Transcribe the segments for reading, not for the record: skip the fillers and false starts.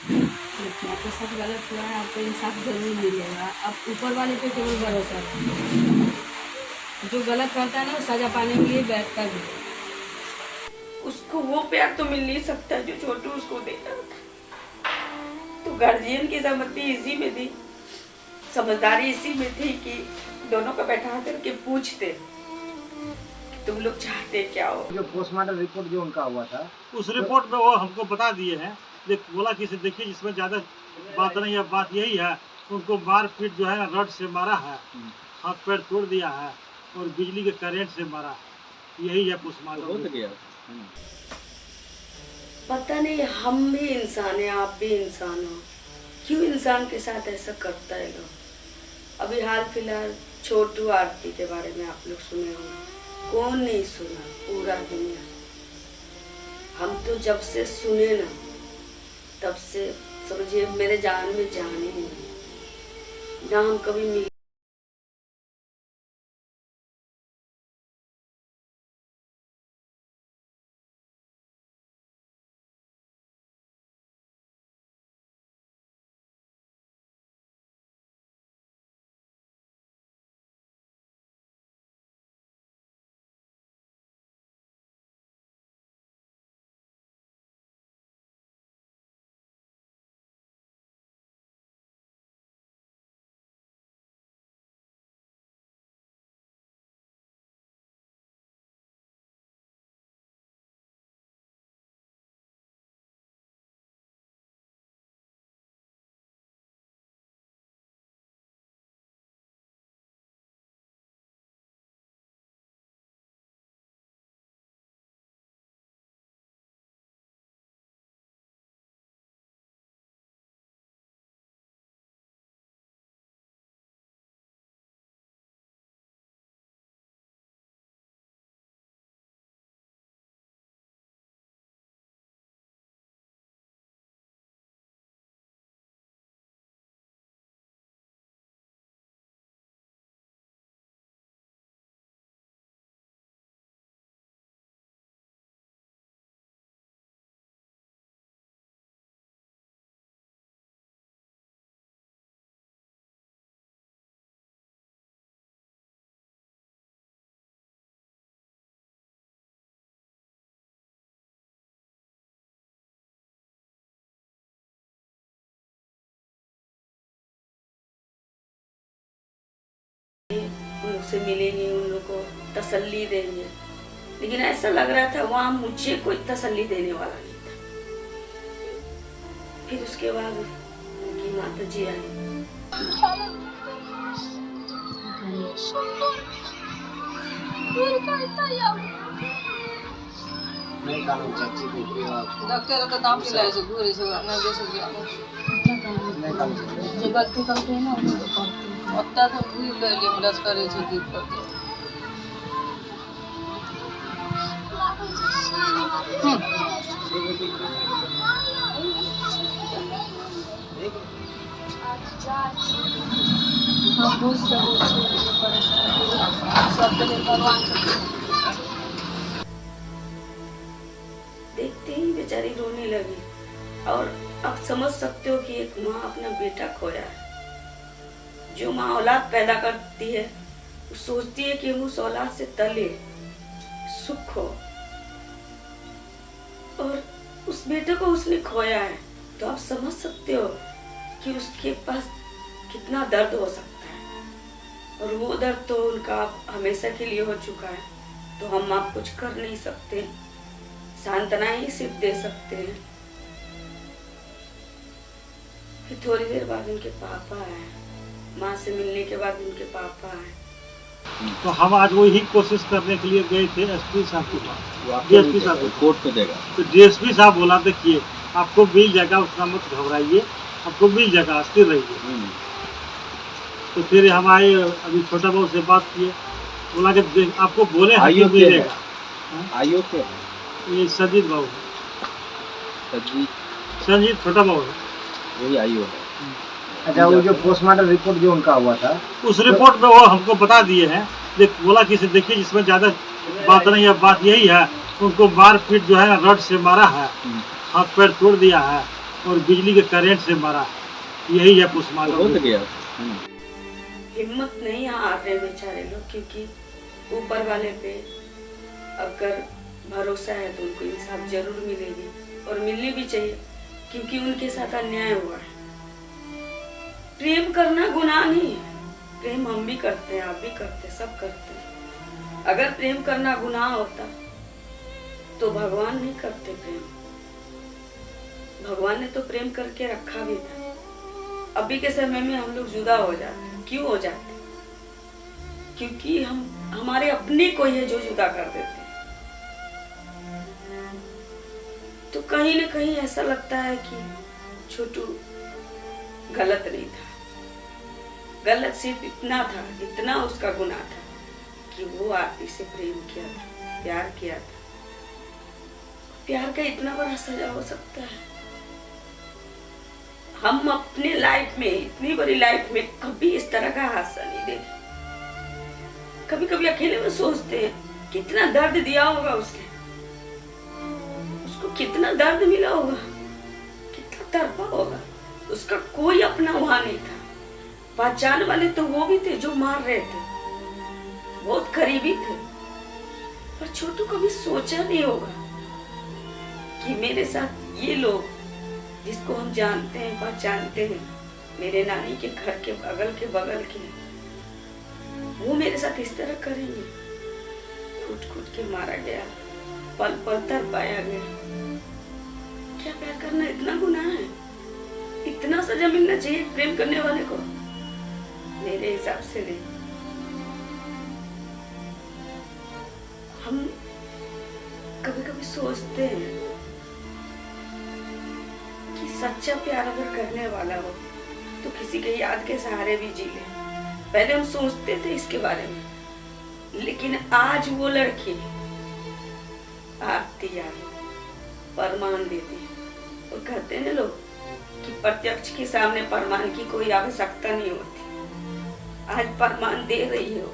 देखिए आपके साथ गलत हुआ है, आपको इंसाफ जरूर मिलेगा। अब ऊपर वाले पे केवल भरोसा रखिए। जो गलत करता है ना वो सजा पाने के लिए बैठता भी है। उसको वो प्यार तो मिल नहीं सकता जो छोटू उसको दे रहा था। तो गार्जियन की सहमति इसी में थी, समझदारी इसी में थी कि दोनों को बैठा करके पूछते तुम लोग चाहते क्या हो। जो पोस्टमार्टम रिपोर्ट जो उनका हुआ था उस रिपोर्ट में वो हमको बता दिए हैं, बोला कि इसे देखिए जिसमें ज़्यादा बात नहीं है, बात यही है उनको मार पीट जो है ना रड से मारा है, हाथ पैर तोड़ दिया है और बिजली के करंट से मारा, यही है पोस्टमार्टम। पता नहीं, हम भी इंसान हैं, आप भी इंसान हो, क्यों इंसान के साथ ऐसा करता है लोग। अभी हाल फिलहाल छोटू आरती के बारे में आप लोग सुने होंगे, कौन नहीं सुना, पूरा दुनिया। हम तो जब से सुने ना तब से समझिए मेरे जान में जान ही नहीं, ना हम कभी मिले। उनसे मिलेंगे, उन लोग को तसल्ली देंगे, लेकिन ऐसा लग रहा था वहां मुझे कोई तसल्ली देने वाला नहीं था। फिर उसके बाद उनकी माता जी आई। नहीं कानून चाची देखिए आप डॉक्टर का नाम के लाए से घूरे से ना जैसे गया नहीं कानून जे गलती करते हैं ना उनको करते हैं अत्ता तो भूल गए मदद करे छे की करते हम बहुत सब परेशान सब के भगवान देखते ही बेचारी रोने लगी। और अब समझ सकते हो कि एक माँ अपना बेटा खोया है। जो माँ औलाद पैदा करती है वो सोचती है कि उस औलाद से तले सुख हो, और उस बेटे को उसने खोया है। तो आप समझ सकते हो कि उसके पास कितना दर्द हो सकता है, और वो दर्द तो उनका हमेशा के लिए हो चुका है। तो हम आप कुछ कर नहीं सकते, सांत्वना ही सिर्फ दे सकते हैं। फिर थोड़ी देर बाद उनके पापा आए, माँ से मिलने के बाद उनके पापा आए। तो हम आज वही कोशिश करने के लिए गए थे एसपी साहब के पास। डीएसपी साहब कोर्ट पे देगा तो डीएसपी साहब बोला देखिए आपको मिल जाएगा, उतना मत घबराइए, आपको मिल जाएगा, स्थिर रहिए। तो फिर हम आए, अभी छोटा बहू से बात किए, बोला कि आपको बोले हैं मिलेगा। आयोग के ये संजीत बाबू, संजीत छोटा बाबू है, वही आयोग है। अच्छा, वो जो पोस्टमार्टम रिपोर्ट जो उनका हुआ था उस रिपोर्ट में वो हमको बता दिए हैं, बोला कि इसे देखिए जिसमें ज़्यादा बात नहीं है, बात यही है उनको मार पीट जो है ना रड से मारा है, हाथ पैर तोड़ दिया है और बिजली के करंट से मारा। यही है पोस्टमार्टम। गया। हिम्मत नहीं हार रहे बेचारे लोग, क्योंकि ऊपर वाले पे अगर भरोसा है तो उनको इंसाफ जरूर मिलेगी और मिलनी भी चाहिए, क्योंकि उनके साथ अन्याय हुआ है। प्रेम करना गुनाह नहीं है, प्रेम हम भी करते हैं, आप भी करते हैं, सब करते हैं। अगर प्रेम करना गुनाह होता तो भगवान नहीं करते प्रेम। भगवान ने तो प्रेम करके रखा भी था। अभी के समय में हम लोग जुदा हो जाते हैं। क्यों हो जाते? क्योंकि हमारे अपने को ही है जो जुदा कर देते हैं। तो कहीं ना कहीं ऐसा लगता है कि छोटू गलत नहीं था। गलत सिर्फ इतना था, इतना उसका गुनाह था कि वो आरती से प्रेम किया था, प्यार किया था। प्यार का इतना बड़ा सजा हो सकता है? हम अपने लाइफ में, इतनी बड़ी लाइफ में कभी इस तरह का हादसा नहीं देखे। कभी कभी अकेले में सोचते हैं कितना दर्द दिया होगा उसने, उसको कितना दर्द मिला होगा, कितना तड़पा होगा। उसका कोई अपना वहां नहीं था। पहचान वाले तो वो भी थे जो मार रहे थे, बहुत करीबी थे। पर छोटू कभी सोचा नहीं होगा कि मेरे साथ ये लोग जिसको हम जानते हैं, पहचानते हैं, मेरे नानी के घर के बगल के वो मेरे साथ इस तरह करेंगे। कूट के मारा गया, पल पल तड़पाया गया। क्या प्यार करना इतना गुनाह है? इतना सजा मिलना चाहिए प्रेम करने वाले को? मेरे हिसाब से नहीं। हम कभी कभी सोचते हैं कि सच्चा प्यार अगर करने वाला हो तो किसी के याद के सहारे भी जी ले। पहले हम सोचते थे इसके बारे में, लेकिन आज वो लड़की आरती यार प्रमाण देती है। और कहते हैं लोग कि प्रत्यक्ष के सामने प्रमाण की कोई आवश्यकता नहीं होती। आज प्रमाण दे रही हो।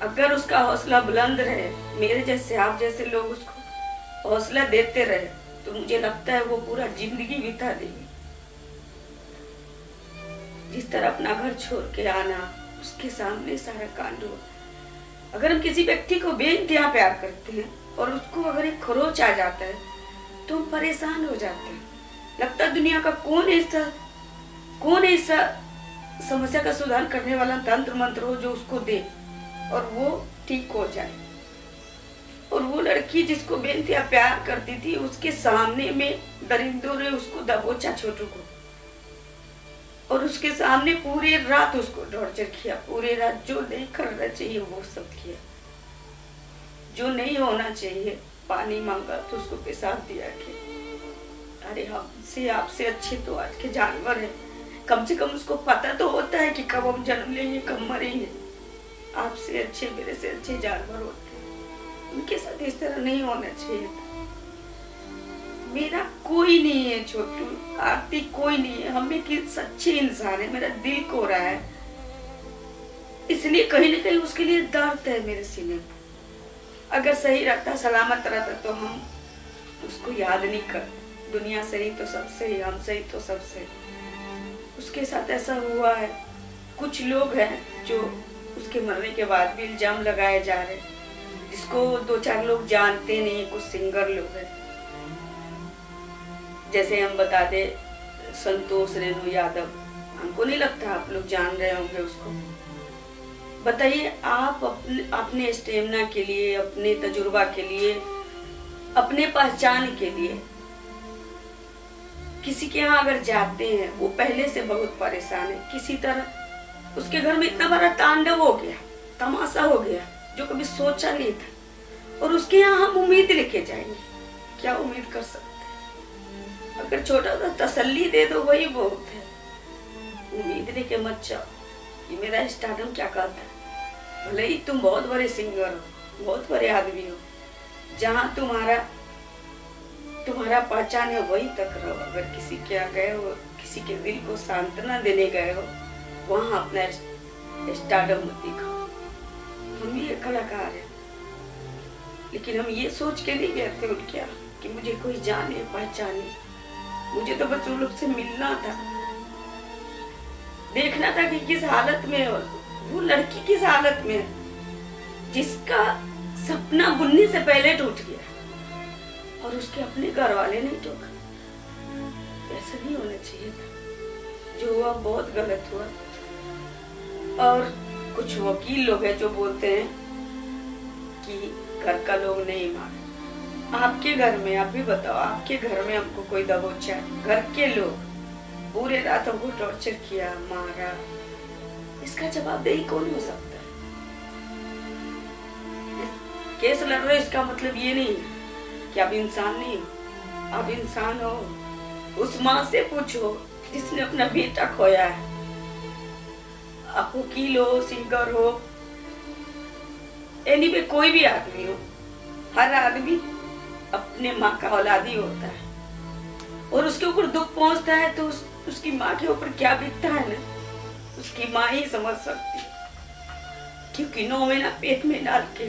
अगर उसका हौसला बुलंद रहे, मेरे जैसे, आप जैसे लोग उसको हौसला देते रहे, तो मुझे लगता है वो पूरा जिंदगी बिता देगी। जिस तरह अपना घर छोड़ के आना, उसके सामने सारा कांड हो। अगर हम किसी व्यक्ति को बेइंतहा प्यार करते हैं और उसको अगर एक खरोच आ जाता है तो हम परेशान हो जाते हैं। लगता है दुनिया का कौन ऐसा समस्या का सुधार करने वाला तंत्र मंत्र हो जो उसको दे और वो ठीक हो जाए। और वो लड़की जिसको बेइंतहा प्यार करती थी, उसके सामने में दरिंदों ने उसको दबोचा, छोटू को, और उसके सामने पूरी रात उसको टॉर्चर किया। पूरी रात जो नहीं करना चाहिए वो सब किया। जो नहीं होना चाहिए, पानी मांगा तो उसको पेशाब दिया कि अरे हमसे आपसे अच्छे तो आज के जानवर है। कम से कम उसको पता तो होता है कि कब हम जन्म लेंगे, कब मरेंगे। आपसे अच्छे, मेरे से अच्छे जानवर होते हैं। उनके साथ इस तरह नहीं होना चाहिए था। मेरा कोई नहीं है छोटू, आरती कोई नहीं है। हम एक सच्चे इंसान है। मेरा दिल को रहा है, इसलिए कहीं ना कहीं उसके लिए दर्द है मेरे सीने में। अगर सही रहता, सलामत रहता तो हम उसको याद नहीं करते। दुनिया सही तो सब सही, हम सही तो सब सही। उसके साथ ऐसा हुआ है। कुछ लोग हैं जो उसके मरने के बाद भी इल्जाम लगाए जा रहे हैं, जिसको 2-4 लोग जानते नहीं। कुछ सिंगर लोग हैं, जैसे हम बता दे संतोष रेणु यादव। हमको नहीं लगता आप लोग जान रहे होंगे उसको। बताइए, आप अपने स्टेमिना के लिए, अपने तजुर्बा के लिए, अपने पहचान के लिए किसी के यहाँ अगर जाते हैं, वो पहले से बहुत परेशान है। किसी तरह उसके घर में इतना बड़ा तांडव हो गया, तमाशा हो गया जो कभी सोचा नहीं था। और उसके यहाँ हम उम्मीद लेके जाएंगे, क्या उम्मीद कर सकते हैं? अगर छोटा सा तसल्ली दे दो वही बहुत है। उम्मीद लेके मत जाओ। ये मेरा स्टारडम क्या कहता है, भले ही तुम बहुत बड़े सिंगर हो, बहुत बड़े आदमी हो, जहाँ तुम्हारा पहचान है वही तक रहो। अगर किसी के यहाँ गए हो, किसी के दिल को सांत्वना देने गए हो, वहाँ अपना स्टारडम मत दिखाओ। हम ये कलाकार हैं, लेकिन हम ये सोच के नहीं गए थे उनके यहाँ कि मुझे कोई जाने पहचाने। मुझे तो बस उन लोग से मिलना था, देखना था कि किस हालत में है, वो लड़की किस हालत में है जिसका सपना बुनने से पहले टूट गया और उसके अपने घर वाले नहीं टोका। ऐसा नहीं होना चाहिए था। जो हुआ बहुत गलत हुआ। और कुछ वकील लोग हैं जो बोलते हैं कि घर का लोग नहीं माने। आपके घर में, आप भी बताओ, आपके घर में हमको कोई दबोचा है, घर के लोग पूरे रात हमको टॉर्चर किया, मारा, इसका जवाबदेही कौन हो सकता है? केस लड़ रहे, इसका मतलब ये नहीं कि आप इंसान नहीं हो, आप इंसान हो। उस माँ से पूछो जिसने अपना बेटा खोया है। आप वकील हो, सिंगर हो, एनीवे कोई भी आदमी हो, हर आदमी अपने माँ का औलादी होता है और उसके ऊपर दुख पहुंचता है तो उसकी माँ के ऊपर क्या बीतता है ना, उसकी माँ ही समझ सकती है। क्योंकि 9 महीना पेट में डाल के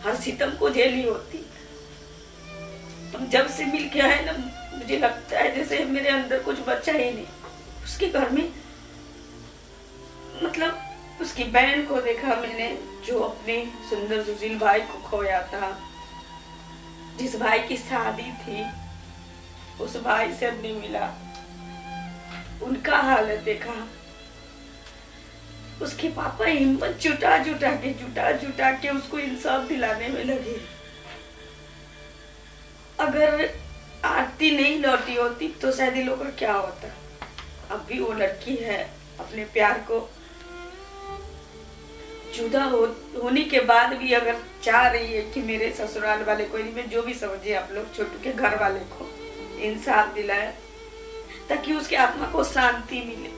हर सितम को झेली होती। हम जब से मिल के आए ना, मुझे लगता है जैसे मेरे अंदर कुछ बचा ही नहीं। उसके घर में मतलब उसकी बहन को देखा मैंने, जो अपने सुंदर सुशील भाई को खोया था, जिस भाई की शादी थी उस भाई से हमने मिला, उनका हालत देखा। उसके पापा हिम्मत जुटा जुटा के उसको इंसाफ दिलाने में लगे। अगर आरती नहीं लौटी होती तो शायद ये लोग का क्या होता। अब भी वो लड़की है, अपने प्यार को जुदा होने के बाद भी अगर चाह रही है कि मेरे ससुराल वाले को, में जो भी समझे आप लोग, छोटू के घर वाले को इंसाफ दिलाए ताकि उसके आत्मा को शांति मिले,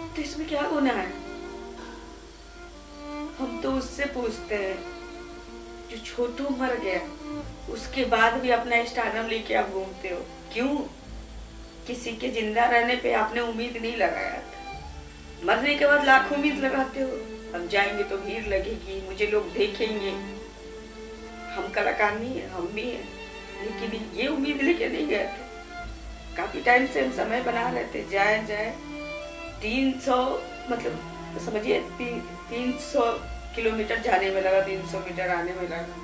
तो इसमें क्या गुनाह है? हम तो उससे पूछते हैं जो छोटू मर गया उसके बाद भी अपना स्टारडम लेके आप घूमते हो क्यों? किसी के जिंदा रहने पे आपने उम्मीद नहीं लगाया था, मरने के बाद लाख उम्मीद लगाते हो। हम जाएंगे तो भीड़ लगेगी, मुझे लोग देखेंगे। हम कलाकार नहीं है, हम भी हैं, लेकिन ये उम्मीद लेके नहीं गए थे। काफी टाइम से हम समय बना रहे थे, जाए 300 मतलब समझिए 300 किलोमीटर जाने में लगा, 300 मीटर आने में लगा।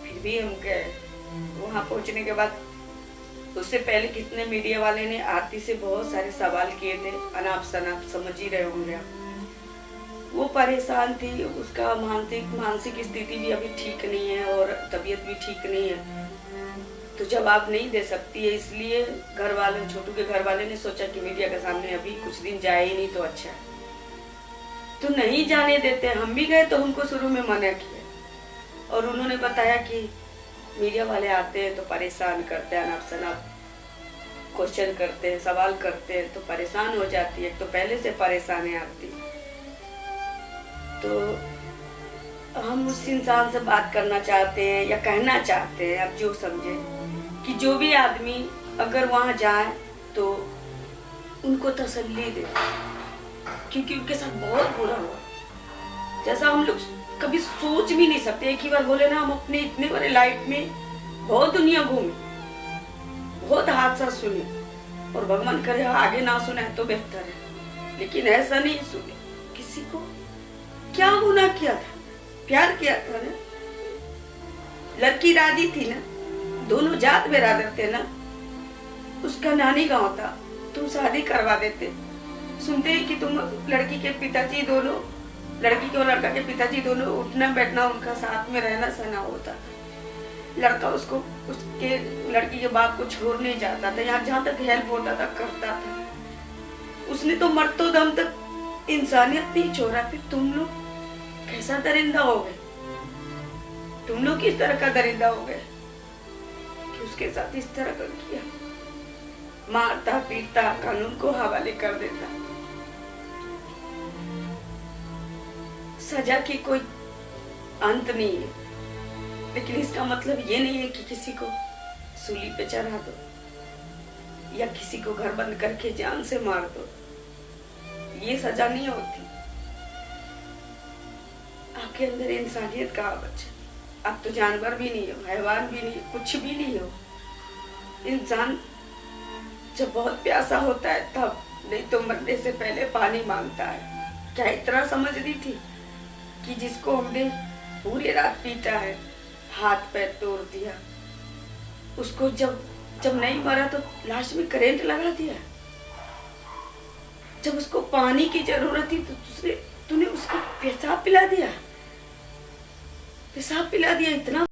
फिर भी हम गए। वहां पहुंचने के बाद उससे पहले कितने मीडिया वाले ने आरती से बहुत सारे सवाल किए थे, अनाप शनाप, समझ ही रहे होंगे आप। वो परेशान थी, उसका मानसिक स्थिति भी अभी ठीक नहीं है और तबीयत भी ठीक नहीं है, तो जवाब नहीं दे सकती है। इसलिए घर वाले, छोटू के घर वाले ने सोचा कि मीडिया के सामने अभी कुछ दिन जाए ही नहीं तो अच्छा है, तो नहीं जाने देते। हम भी गए तो हमको शुरू में मना किया और उन्होंने बताया कि मीडिया वाले आते हैं तो परेशान करते हैं, अनाप शनाप क्वेश्चन करते हैं, सवाल करते हैं, तो परेशान हो जाती है। तो पहले से परेशान है आरती। तो हम उस इंसान से बात करना चाहते हैं या कहना चाहते हैं, अब जो समझे, कि जो भी आदमी अगर वहां जाए तो उनको तसल्ली दे, क्योंकि उनके साथ बहुत बुरा हुआ, जैसा हम लोग कभी सोच भी नहीं सकते। एक ही बार बोले ना, हम अपने इतने बड़े लाइफ में बहुत दुनिया घूमे, बहुत हादसा सुने, और भगवान करे आगे ना सुने तो बेहतर है, लेकिन ऐसा नहीं सुने। किसी को क्या गुनाह किया था? प्यार किया था ना, लड़की राजी थी ना, दोनों जात बिरादर थे ना, उसका नानी गांव था, तुम शादी करवा देते। सुनते ही कि तुम लड़की के पिताजी दोनों, लड़की के और लड़का के पिताजी दोनों, उठना बैठना उनका साथ में रहना सहना होता था। लड़का उसको, उसके लड़की के बाप को छोड़ नहीं जाता था, यहाँ जहाँ तक हेल्प होता था करता था। उसने तो मरतो दम तक इंसानियत नहीं छोड़ा। फिर तुम लोग कैसा दरिंदा हो गए? तुम लोग किस तरह का दरिंदा हो गए कि उसके साथ इस तरह का किया? मारता पीटता, कानून को हवाले कर देता। सजा की कोई अंत नहीं है, लेकिन इसका मतलब ये नहीं है कि किसी को सूली पे चढ़ा दो या किसी को घर बंद करके जान से मार दो। ये सजा नहीं होती। आपके अंदर इंसानियत कहाँ बचे? आप तो जानवर भी नहीं हो, हैवान भी नहीं, कुछ भी नहीं हो। इंसान जब बहुत प्यासा होता है तब, नहीं तो मरने से पहले पानी मांगता है। क्या इतना समझ रही थी कि जिसको हमने पूरी रात पीटा है, हाथ पैर तोड़ दिया, उसको जब जब नहीं मरा तो लास्ट में करंट लगा दिया। जब उसको पानी की जरूरत थी तो तूने उसको पेशाब पिला दिया, पेशाब पिला दिया। इतना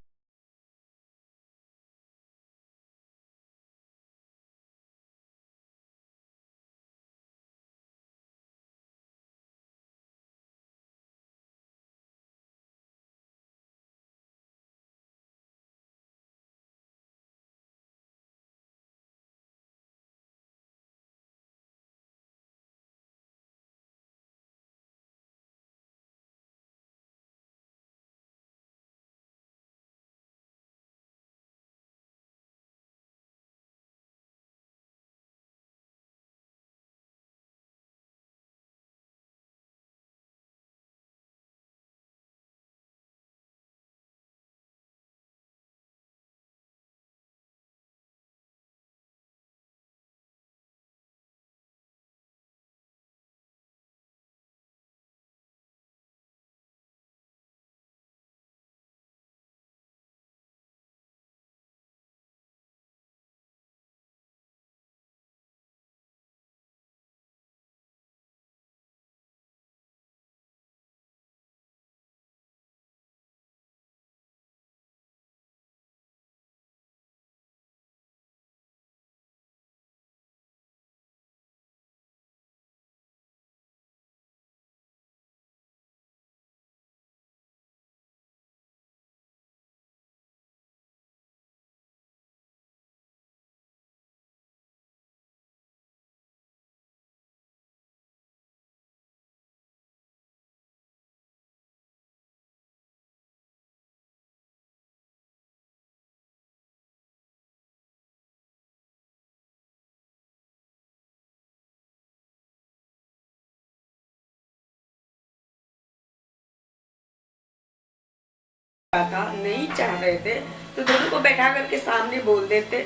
था, नहीं चाह रहे थे तो दोनों को बैठा करके सामने बोल देते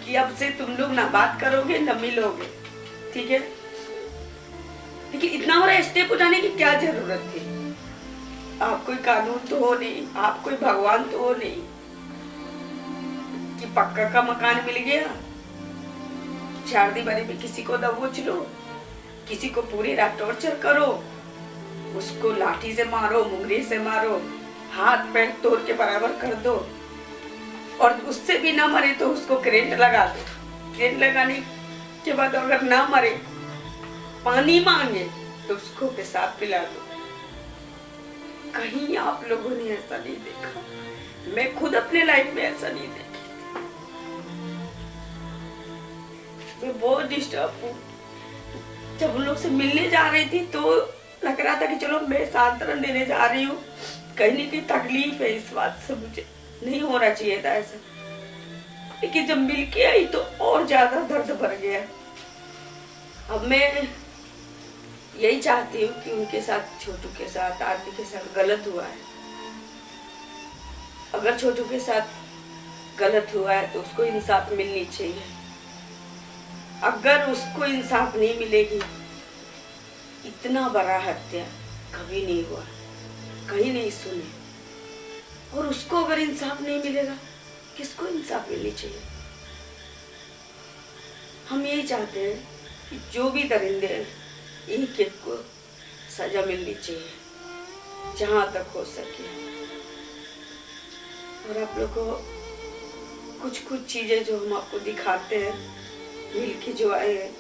कि अब से तुम लोग ना बात करोगे ना मिलोगे, ठीक है। लेकिन इतना बड़ा स्टेप उठाने की क्या जरूरत थी? आप कोई कानून तो हो नहीं, आप कोई भगवान तो हो नहीं कि पक्का का मकान मिल गया, 4 दीवारी में किसी को दबोच लो, किसी को पूरी रात टॉर्चर करो, उसको लाठी से मारो, मुंगरी से मारो, हाथ पैर तोड़ के बराबर कर दो, और उससे भी ना मरे तो उसको करंट लगा दो। करंट लगाने के बाद अगर ना मरे, पानी मांगे तो उसको पेशाब पिला दो। कहीं आप लोगों ने ऐसा नहीं देखा? मैं खुद अपने लाइफ में ऐसा नहीं देखी। मैं बहुत डिस्टर्ब हूँ। जब उन लोग से मिलने जा रही थी तो लग रहा था कि चलो मैं सांत्वना देने जा रही हूँ, कहीं ना कहीं तकलीफ है इस बात से, मुझे नहीं होना चाहिए था ऐसा। लेकिन जब मिल के आई तो और ज्यादा दर्द भर गया। अब मैं यही चाहती हूँ कि उनके साथ, छोटू के साथ, आरती के साथ गलत हुआ है। अगर छोटू के साथ गलत हुआ है तो उसको इंसाफ मिलनी चाहिए। अगर उसको इंसाफ नहीं मिलेगी, इतना बड़ा हत्या कभी नहीं हुआ, कहीं नहीं सुने। और उसको अगर इंसाफ नहीं मिलेगा, किसको इंसाफ मिलनी चाहिए? हम यही चाहते हैं कि जो भी दरिंदे हैं, एक एक को सजा मिलनी चाहिए जहां तक हो सके। और आप लोग को कुछ कुछ चीजें जो हम आपको दिखाते हैं मिल के जो आए हैं,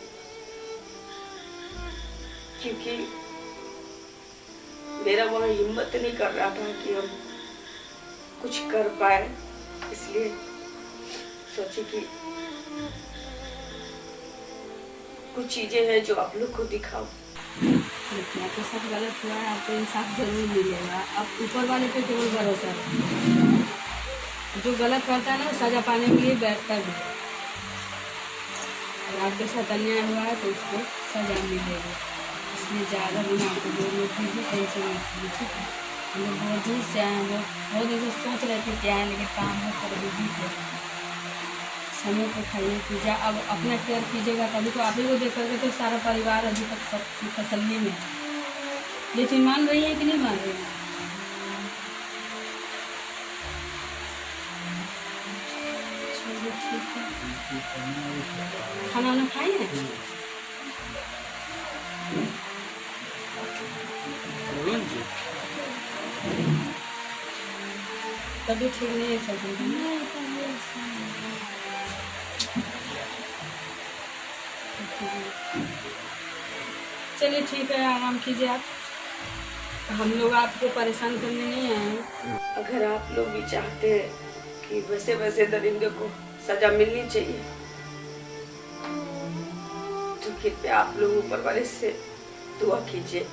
क्योंकि मेरा वहाँ हिम्मत नहीं कर रहा था कि हम कुछ कर पाए, इसलिए सोचे कि कुछ चीजें हैं जो आप लोग को दिखाओ। देखिए आपके साथ गलत हुआ है, आपको इंसाफ जरूर मिलेगा। अब ऊपर वाले पे केवल भरोसा है। जो गलत करता है ना, सजा पाने के लिए बैठता भी है। और आपके साथ अन्याय हुआ है तो उसको सजा मिलेगी। इसलिए ज़्यादा दिमाग को जो लोग कीजिए, टेंशन मत कीजिए, ठीक है। हम लोग बहुत दिन से आए हैं, बहुत दिन से सोच रहे थे कि आए, लेकिन काम में कर भी समय पे खाइए पीजिए। अब अपना केयर कीजिएगा, तभी तो आप ही को देख करके तो सारा परिवार अभी तक सब तसल्ली में है। ये चीज़ मान रही है कि नहीं मान रही है? चलिए ठीक है। खाना वाना खाए हैं? तबीयत ठीक नहीं है सब? चलिए ठीक है, आराम कीजिए आप। हम लोग आपको परेशान करने नहीं आए हैं। अगर आप लोग भी चाहते हैं कि वैसे वैसे दरिंदे को सजा मिलनी चाहिए, तो कृपया आप लोग ऊपर वाले से दुआ कीजिए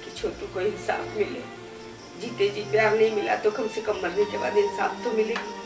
कि छोटू को इंसाफ मिले। जीते जी प्यार नहीं मिला तो कम से कम मरने के बाद इंसाफ तो मिलेगी।